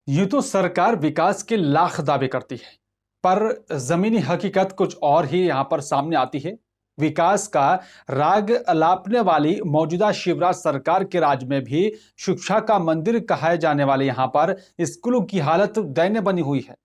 यूं तो सरकार विकास के लाख दावे करती है, पर जमीनी हकीकत कुछ और ही यहां पर सामने आती है। विकास का राग अलापने वाली मौजूदा शिवराज सरकार के राज में भी शिक्षा का मंदिर कहाए जाने वाले यहां पर स्कूलों की हालत दयनीय बनी हुई है।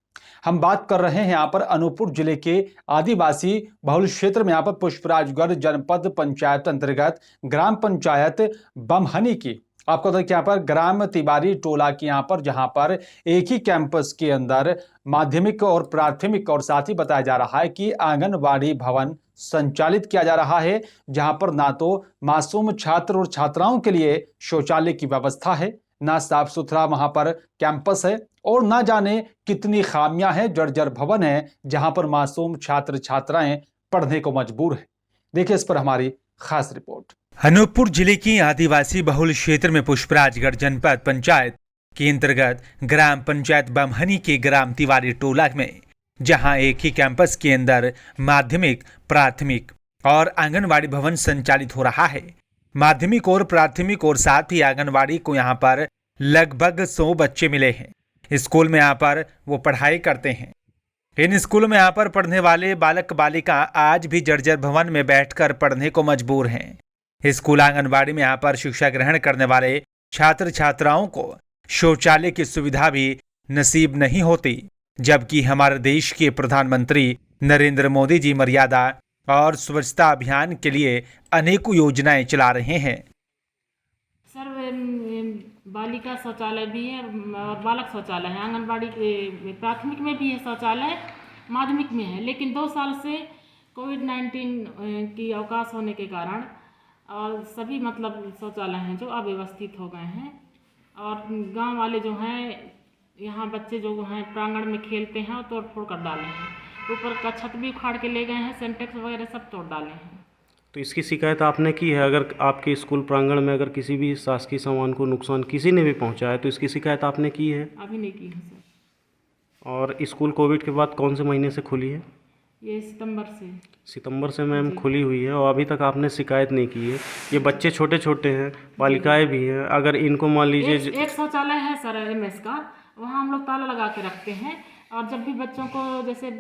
हम बात कर रहे हैं यहाँ पर अनूपपुर जिले के आदिवासी बहुल क्षेत्र में यहाँ पर पुष्पराजगढ़ जनपद पंचायत अंतर्गत ग्राम पंचायत बमहनी की। आपको बता दें कि यहाँ पर ग्राम तिवारी टोला की यहाँ पर जहाँ पर एक ही कैंपस के अंदर माध्यमिक और प्राथमिक और साथ ही बताया जा रहा है कि आंगनबाड़ी भवन संचालित किया जा रहा है, जहां पर ना तो मासूम छात्र और छात्राओं के लिए शौचालय की व्यवस्था है, ना साफ सुथरा वहां पर कैंपस है और ना जाने कितनी खामियां हैं, जर्जर भवन है जहां पर मासूम छात्र छात्राएं पढ़ने को मजबूर है। देखिए इस पर हमारी खास रिपोर्ट। अनूपपुर जिले की आदिवासी बहुल क्षेत्र में पुष्पराजगढ़ जनपद पंचायत के अंतर्गत ग्राम पंचायत बमहनी के ग्राम तिवारी टोला में जहां एक ही कैंपस के अंदर माध्यमिक, प्राथमिक और आंगनवाड़ी भवन संचालित हो रहा है। माध्यमिक और प्राथमिक और साथ ही आंगनवाड़ी को यहां पर लगभग 100 बच्चे मिले हैं। स्कूल में यहाँ पर वो पढ़ाई करते हैं। इन स्कूलों में यहाँ पर पढ़ने वाले बालक बालिका आज भी जर्जर भवन में बैठकर पढ़ने को मजबूर हैं। स्कूल आंगनबाड़ी में यहाँ पर शिक्षा ग्रहण करने वाले छात्र छात्राओं को शौचालय की सुविधा भी नसीब नहीं होती, जबकि हमारे देश के प्रधानमंत्री नरेंद्र मोदी जी मर्यादा और स्वच्छता अभियान के लिए अनेकों योजनाएं चला रहे हैं। सर बालिका शौचालय भी है और बालक शौचालय है। आंगनबाड़ी प्राथमिक में भी है शौचालय, माध्यमिक में है, लेकिन 2 साल से कोविड-19 की अवकाश होने के कारण और सभी मतलब शौचालय हैं जो अव्यवस्थित हो गए हैं। और गांव वाले जो हैं, यहाँ बच्चे जो हैं प्रांगण में खेलते हैं और तोड़ फोड़ कर डाले हैं। ऊपर का छत भी उखाड़ के ले गए हैं, सेंटेक्स वगैरह सब तोड़ डाले हैं। तो इसकी शिकायत आपने की है? अगर आपके स्कूल प्रांगण में अगर किसी भी शासकीय सामान को नुकसान किसी ने भी पहुंचाया है तो इसकी शिकायत आपने की है? अभी नहीं की है सर। और स्कूल कोविड के बाद कौन से महीने से खुली है? ये सितंबर से मैम खुली हुई है और अभी तक आपने शिकायत नहीं की है। ये बच्चे छोटे छोटे हैं, बालिकाएं भी हैं, अगर इनको मान लीजिए एक शौचालय है सर एमएस का, वहाँ हम लोग ताला लगा के रखते हैं और जब भी बच्चों को जैसे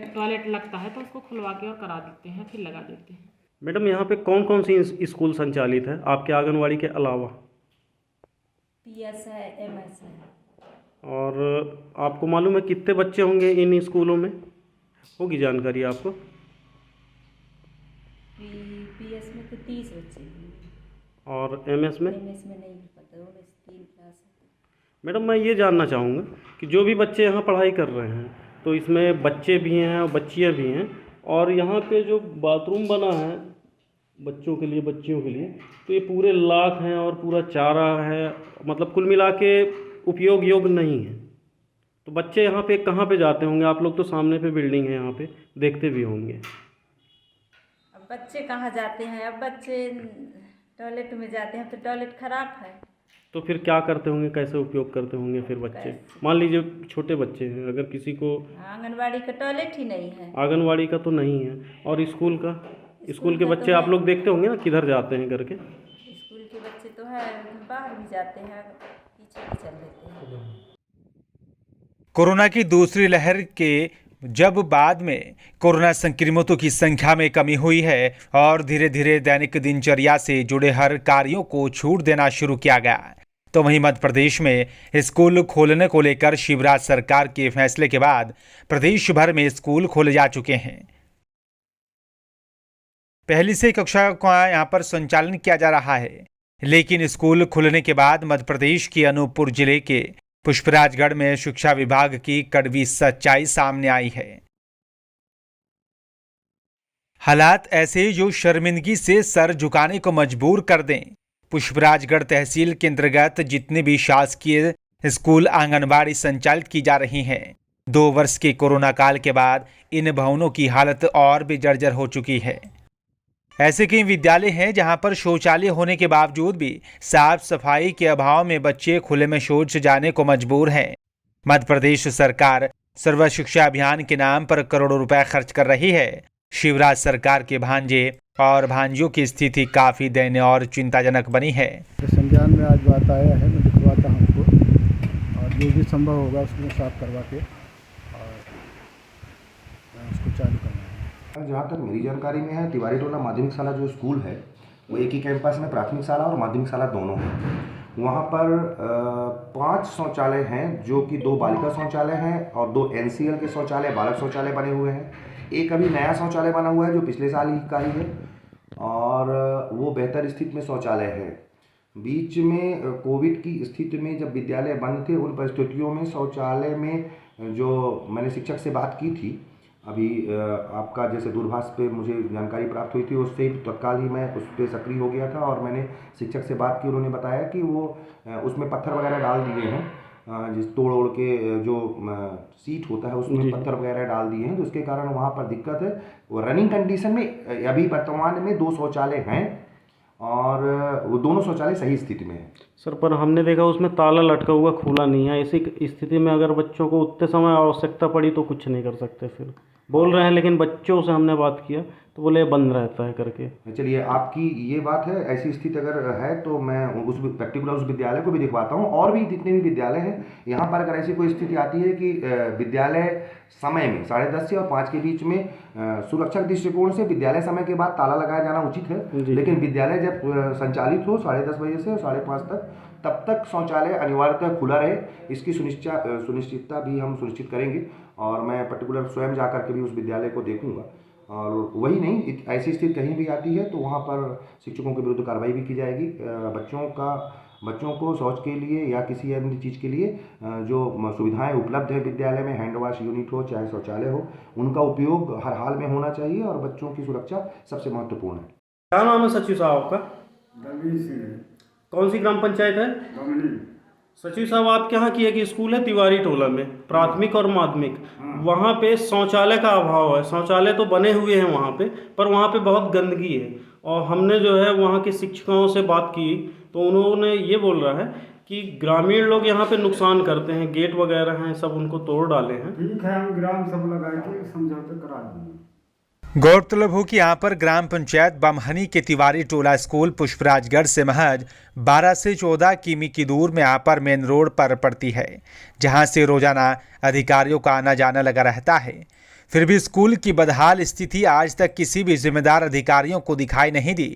टॉयलेट लगता है तो उसको खुलवा के और करा देते हैं, फिर लगा देते हैं। मैडम यहाँ पे कौन कौन सी स्कूल संचालित है आपके आंगनवाड़ी के अलावा? पीएस है, एमएस है। और आपको मालूम है कितने बच्चे होंगे इन स्कूलों में? होगी जानकारी आपको? पीएस में तो 30 बच्चे हैं। और एमएस में? एमएस में नहीं पता, वो 3 क्लास है। मैडम मैं ये जानना चाहूँगा कि जो भी बच्चे यहाँ पढ़ाई कर रहे हैं तो इसमें बच्चे भी हैं और बच्चियाँ भी हैं, और यहाँ पे जो बाथरूम बना है बच्चों के लिए, बच्चियों के लिए, तो ये पूरे लाख हैं और पूरा चारा है, मतलब कुल मिला के उपयोग योग्य नहीं है। तो बच्चे यहाँ पे कहाँ पे जाते होंगे? आप लोग तो सामने पे बिल्डिंग है, यहाँ पे देखते भी होंगे। अब बच्चे कहाँ जाते हैं? अब बच्चे टॉयलेट में जाते हैं तो टॉयलेट खराब है। तो फिर क्या करते होंगे, कैसे उपयोग करते होंगे फिर बच्चे? मान लीजिए छोटे बच्चे हैं, अगर किसी को आंगनबाड़ी का टॉयलेट ही नहीं है। आंगनबाड़ी का तो नहीं है, और स्कूल का? स्कूल के बच्चे आप लोग देखते होंगे ना किधर जाते हैं करके? स्कूल के बच्चे तो है, बाहर भी जाते हैं, पीछे भी चल देते हैं। कोरोना की दूसरी लहर के जब बाद में कोरोना संक्रमितों की संख्या में कमी हुई है और धीरे धीरे दैनिक दिनचर्या से जुड़े हर कार्यों को छूट देना शुरू किया गया, तो वहीं मध्य प्रदेश में स्कूल खोलने को लेकर शिवराज सरकार के फैसले के बाद प्रदेश भर में स्कूल खोले जा चुके हैं। पहली से कक्षा का यहाँ पर संचालन किया जा रहा है, लेकिन स्कूल खुलने के बाद मध्य प्रदेश के अनूपपुर जिले के पुष्पराजगढ़ में शिक्षा विभाग की कड़वी सच्चाई सामने आई है। हालात ऐसे जो शर्मिंदगी से सर झुकाने को मजबूर कर दें। पुष्पराजगढ़ तहसील के अंतर्गत जितने भी शासकीय स्कूल आंगनबाड़ी संचालित की जा रही हैं, 2 वर्ष के कोरोना काल के बाद इन भवनों की हालत और भी जर्जर हो चुकी है। ऐसे कई विद्यालय हैं जहां पर शौचालय होने के बावजूद भी साफ सफाई के अभाव में बच्चे खुले में शौच जाने को मजबूर हैं। मध्य प्रदेश सरकार सर्व शिक्षा अभियान के नाम पर करोड़ों रुपए खर्च कर रही है। शिवराज सरकार के भांजे और भांजियों की स्थिति काफी दयनीय और चिंताजनक बनी है। संज्ञान में आज बात आया है, मैं लिखवाता हूँ आपको। और जो भी संभव होगा उसको साफ करवा के और उसको चालू करना है। जहाँ तक मेरी जानकारी में है, तिवारी टोला माध्यमिक शाला जो स्कूल है वो एक ही कैंपस में प्राथमिक शाला और माध्यमिक शाला दोनों हैं। वहाँ पर 5 शौचालय हैं, जो कि 2 बालिका शौचालय हैं और 2 NCL के शौचालय बालक शौचालय बने हुए हैं। एक अभी नया शौचालय बना हुआ है जो पिछले साल ही का ही है और वो बेहतर स्थिति में शौचालय है। बीच में कोविड की स्थिति में जब विद्यालय बंद थे, उन परिस्थितियों में शौचालय में जो मैंने शिक्षक से बात की थी, अभी आपका जैसे दूरभाष पे मुझे जानकारी प्राप्त हुई थी, उससे तत्काल ही मैं उस पर सक्रिय हो गया था और मैंने शिक्षक से बात की। उन्होंने बताया कि वो उसमें पत्थर वगैरह डाल दिए हैं, जिस तोड़ ओड़ के जो सीट होता है उसमें पत्थर वगैरह डाल दिए हैं, जिसके कारण वहाँ पर दिक्कत है। वो रनिंग कंडीशन में अभी वर्तमान में 2 शौचालय हैं और वो दोनों शौचालय सही स्थिति में है। सर, पर हमने देखा उसमें ताला लटका हुआ खुला नहीं है। ऐसी स्थिति में अगर बच्चों को उतने समय आवश्यकता पड़ी तो कुछ नहीं कर सकते। फिर बोल रहे हैं, लेकिन बच्चों से हमने बात किया तो बोले बंद रहता है करके। चलिए, आपकी ये बात है, ऐसी स्थिति अगर है तो मैं उस पर्टिकुलर उस विद्यालय को भी दिखवाता हूँ। और भी जितने भी विद्यालय हैं यहाँ पर अगर ऐसी कोई स्थिति आती है कि विद्यालय समय में 10:30 से और 5 के बीच में सुरक्षा के दृष्टिकोण से विद्यालय समय के बाद ताला लगाया जाना उचित है, लेकिन विद्यालय जब संचालित हो 10:30 बजे से 5:30 तक, तब तक शौचालय अनिवार्यतः खुला रहे। इसकी सुनिश्चितता भी हम सुनिश्चित करेंगे और मैं पर्टिकुलर स्वयं जा कर के भी उस विद्यालय को देखूंगा। और वही नहीं, ऐसी स्थिति कहीं भी आती है तो वहाँ पर शिक्षकों के विरुद्ध कार्रवाई भी की जाएगी। बच्चों को शौच के लिए या किसी अन्य चीज़ के लिए जो सुविधाएं उपलब्ध है विद्यालय में, हैंड वॉश यूनिट हो चाहे शौचालय हो, उनका उपयोग हर हाल में होना चाहिए और बच्चों की सुरक्षा सबसे महत्वपूर्ण है। क्या नाम है सचिव साहब आपका? कौन सी ग्राम पंचायत है? सचिव साहब, आपके यहाँ की एक स्कूल है तिवारी टोला में, प्राथमिक और माध्यमिक, वहाँ पे शौचालय का अभाव है। शौचालय तो बने हुए हैं वहाँ पे, पर वहाँ पे बहुत गंदगी है। और हमने जो है वहाँ के शिक्षकों से बात की तो उन्होंने ये बोल रहा है कि ग्रामीण लोग यहाँ पे नुकसान करते हैं, गेट वगैरह हैं सब उनको तोड़ डाले हैं। ठीक है, हम ग्राम सब लगा के समझौते करा देंगे। गौरतलब हो कि यहाँ पर ग्राम पंचायत बमहनी के तिवारी टोला स्कूल पुष्पराजगढ़ से महज 12 से 14 किमी की दूर में यहाँ पर मेन रोड पर पड़ती है, जहाँ से रोजाना अधिकारियों का आना जाना लगा रहता है। फिर भी स्कूल की बदहाल स्थिति आज तक किसी भी जिम्मेदार अधिकारियों को दिखाई नहीं दी।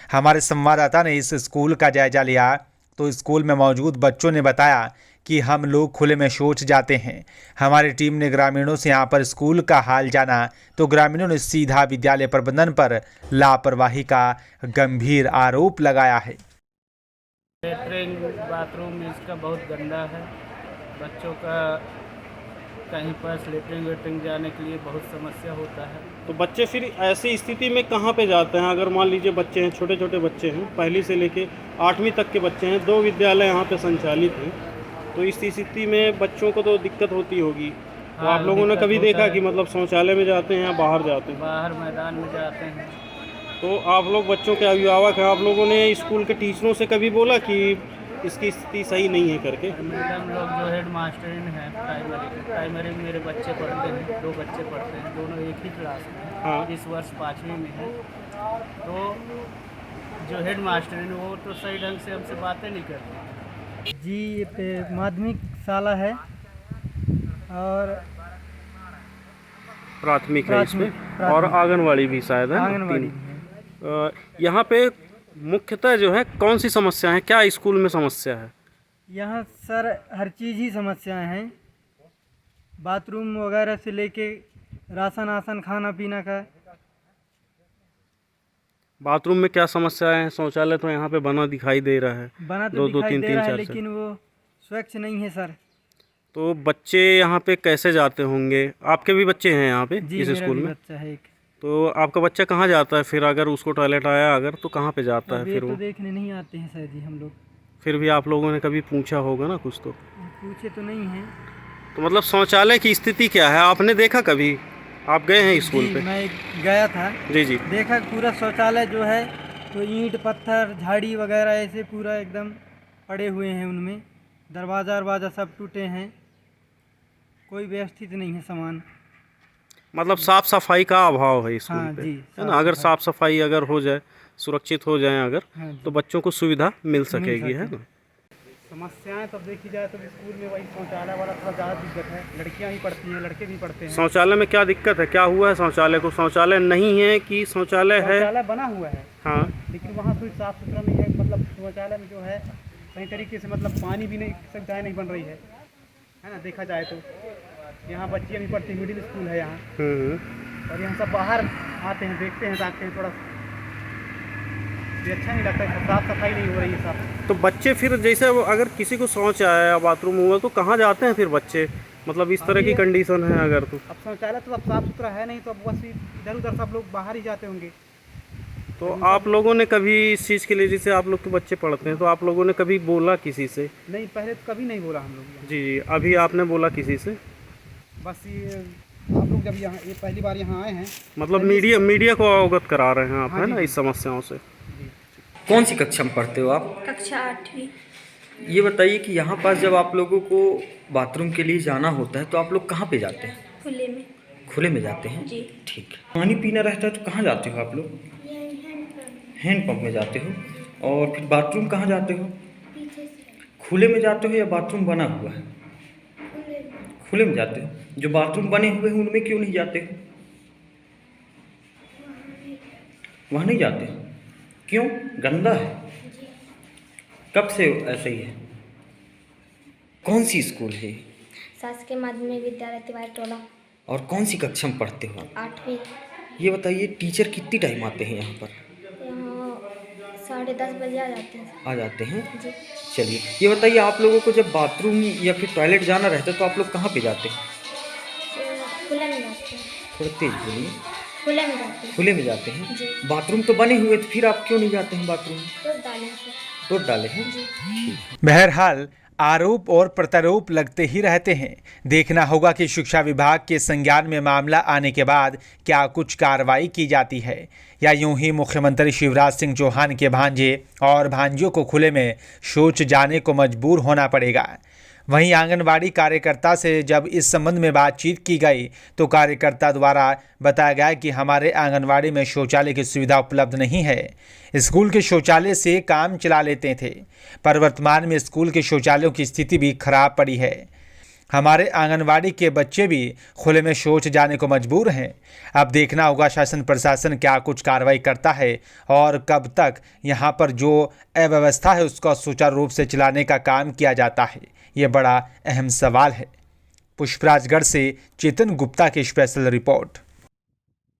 हमारे संवाददाता ने इस स्कूल का जायजा लिया तो स्कूल में मौजूद बच्चों ने बताया कि हम लोग खुले में शौच जाते हैं। हमारी टीम ने ग्रामीणों से यहाँ पर स्कूल का हाल जाना तो ग्रामीणों ने सीधा विद्यालय प्रबंधन पर लापरवाही का गंभीर आरोप लगाया है। लेटरिन बाथरूम इसका बहुत गंदा है। बच्चों का कहीं पर लेटरिन वेटरिन जाने के लिए बहुत समस्या होता है। तो बच्चे फिर ऐसी स्थिति में कहाँ पे जाते हैं? अगर मान लीजिए बच्चे हैं, छोटे छोटे बच्चे हैं, पहली से लेके 8वीं तक के बच्चे हैं, 2 विद्यालय यहाँ पे संचालित हैं, तो इस स्थिति में बच्चों को तो दिक्कत होती होगी। तो आप लोगों ने कभी देखा कि मतलब शौचालय में जाते हैं या बाहर जाते हैं? बाहर मैदान में जाते हैं। तो आप लोग बच्चों के अभिभावक हैं, आप लोगों ने स्कूल के टीचरों से कभी बोला कि इसकी स्थिति सही नहीं है करके? मैडम लोग जो हेड मास्टर हैं प्राइमरी में मेरे बच्चे पढ़ते हैं, 2 बच्चे पढ़ते हैं, दोनों एक ही क्लास में हैं। हाँ। इस वर्ष 5वीं में है। तो जो हेड मास्टर हैं वो तो सही ढंग से हमसे बातें नहीं करते जी। ये माध्यमिक शाला है और प्राथमिक है इसमें, और आंगनवाड़ी भी शायद है। आंगनवाड़ी यहाँ पे मुख्यतः जो है कौन सी समस्या है, क्या स्कूल में समस्या है? यहाँ सर हर चीज़ ही समस्याएं हैं, बाथरूम वगैरह से लेके राशन आसन खाना पीना का। बाथरूम में क्या समस्या है? शौचालय तो यहाँ पे बना दिखाई दे रहा है, बना तो दो दिखाई तीन दे तीन रहा है, चार लेकिन वो स्वच्छ नहीं है सर। तो बच्चे यहाँ पे कैसे जाते होंगे? आपके भी बच्चे हैं यहाँ पे जी, इस मेरा स्कूल भी में? बच्चा है एक। तो आपका बच्चा कहाँ जाता है फिर? अगर उसको टॉयलेट आया अगर तो कहाँ पे जाता है अब ये फिर तो वो? देखने नहीं आते हैं सर जी हम लोग। फिर भी आप लोगों ने कभी पूछा होगा ना कुछ तो? पूछे तो नहीं हैं। तो मतलब शौचालय की स्थिति क्या है, आपने देखा कभी? आप गए हैं स्कूल जी, पे? मैं गया था। जी जी। देखा पूरा शौचालय जो है तो ईंट पत्थर झाड़ी वगैरह ऐसे पूरा एकदम पड़े हुए हैं, उनमें दरवाज़ा सब टूटे हैं, कोई व्यवस्थित नहीं है सामान। मतलब साफ सफाई का अभाव है स्कूल हाँ पे, जी, है ना? अगर साफ सफाई अगर हो जाए, सुरक्षित हो जाए अगर, हाँ तो बच्चों को सुविधा मिल सकेगी, है सके। ना? समस्याएं तो देखी जाए तो स्कूल में वही शौचालय वाला थोड़ा ज़्यादा दिक्कत है। लड़कियां ही पढ़ती हैं, लड़के भी पढ़ते हैं। शौचालय में क्या दिक्कत है, क्या हुआ है शौचालय को? शौचालय नहीं है कि शौचालय है? शौचालय बना हुआ है, हाँ, लेकिन वहाँ कोई साफ़ सुथरा नहीं है। मतलब शौचालय में जो है सही तरीके से मतलब पानी भी नहीं, सुविधाएँ नहीं बन रही है ना। देखा जाए तो यहाँ बच्चियाँ भी पढ़ती हैं, मिडिल स्कूल है यहाँ, और यहाँ सब बाहर आते हैं, देखते हैं, ताकते हैं, थोड़ा ये अच्छा नहीं लगता है, साफ सफाई नहीं हो रही है सब। तो बच्चे फिर जैसे वो अगर किसी को शौच आया या बाथरूम हुआ तो कहाँ जाते हैं फिर बच्चे? मतलब इस तरह की कंडीशन है अगर तो अब शौचालय तो अब साफ़ सुथरा है नहीं, तो अब बस इधर उधर सब लोग बाहर ही जाते होंगे। तो आप लोगों ने कभी इस चीज़ के लिए, जैसे आप लोग के बच्चे पढ़ते हैं, तो आप लोगों ने कभी बोला किसी से? नहीं, पहले तो कभी नहीं बोला हम लोग। जी जी, अभी आपने बोला किसी से? बस ये आप लोग जब यहाँ ये पहली बार यहाँ आए हैं, मतलब मीडिया को अवगत करा रहे हैं आप, है ना, इस समस्याओं से? कौन सी कक्षा में पढ़ते हो आप? कक्षा 8वीं। ये बताइए कि यहाँ पास जब आप लोगों को बाथरूम के लिए जाना होता है तो आप लोग कहाँ पे जाते हैं? खुले में। खुले में जाते हैं जी। ठीक है। पानी पीना रहता है तो कहाँ जाते हो आप लोग? हैंडपम्प में जाते हो। और फिर बाथरूम कहाँ जाते हो? खुले में जाते हो या बाथरूम बना हुआ है? खुले में जाते हो। जो बाथरूम बने हुए हैं उनमें क्यों नहीं जाते हो? वहाँ नहीं जाते हो क्यों? गंदा है? कब से ऐसे ही है? कौन सी स्कूल है? शासकीय माध्यमिक विद्यालय तिवारी टोला। और कौन सी कक्षा में पढ़ते हो? 8वीं। ये बताइए टीचर कितनी टाइम आते हैं यहाँ पर? यहाँ 10:30 बजे आ जाते हैं। आ जाते हैं जी। चलिए ये बताइए, आप लोगों को जब बाथरूम या फिर टॉयलेट जाना रहता है तो आप लोग कहाँ पे जाते हैं? खुले में जाते हैं। थोड़ा तेज बोलिए। खुले में जाते हैं। खुले में जाते हैं। जी। बाथरूम तो बने हुए, तो फिर आप क्यों नहीं जाते हैं बाथरूम? तो डालें से। तो डाले हैं। जी। बहरहाल आरोप और प्रत्यारोप लगते ही रहते हैं। देखना होगा कि शिक्षा विभाग के संज्ञान में मामला आने के बाद क्या कुछ कार्रवाई की जाती है, या यूं ही मुख्यमंत्री शिवराज सिंह चौहान के भांजे और भांजियों को खुले में शौच जाने को मजबूर होना पड़ेगा। वहीं आंगनवाड़ी कार्यकर्ता से जब इस संबंध में बातचीत की गई तो कार्यकर्ता द्वारा बताया गया कि हमारे आंगनवाड़ी में शौचालय की सुविधा उपलब्ध नहीं है। स्कूल के शौचालय से काम चला लेते थे, पर वर्तमान में स्कूल के शौचालयों की स्थिति भी खराब पड़ी है। हमारे आंगनवाड़ी के बच्चे भी खुले में शौच जाने को मजबूर हैं। अब देखना होगा शासन प्रशासन क्या कुछ कार्रवाई करता है और कब तक यहाँ पर जो अव्यवस्था है उसका सुचारू रूप से चलाने का काम किया जाता है, ये बड़ा अहम सवाल है। पुष्पराजगढ़ से चेतन गुप्ता की स्पेशल रिपोर्ट।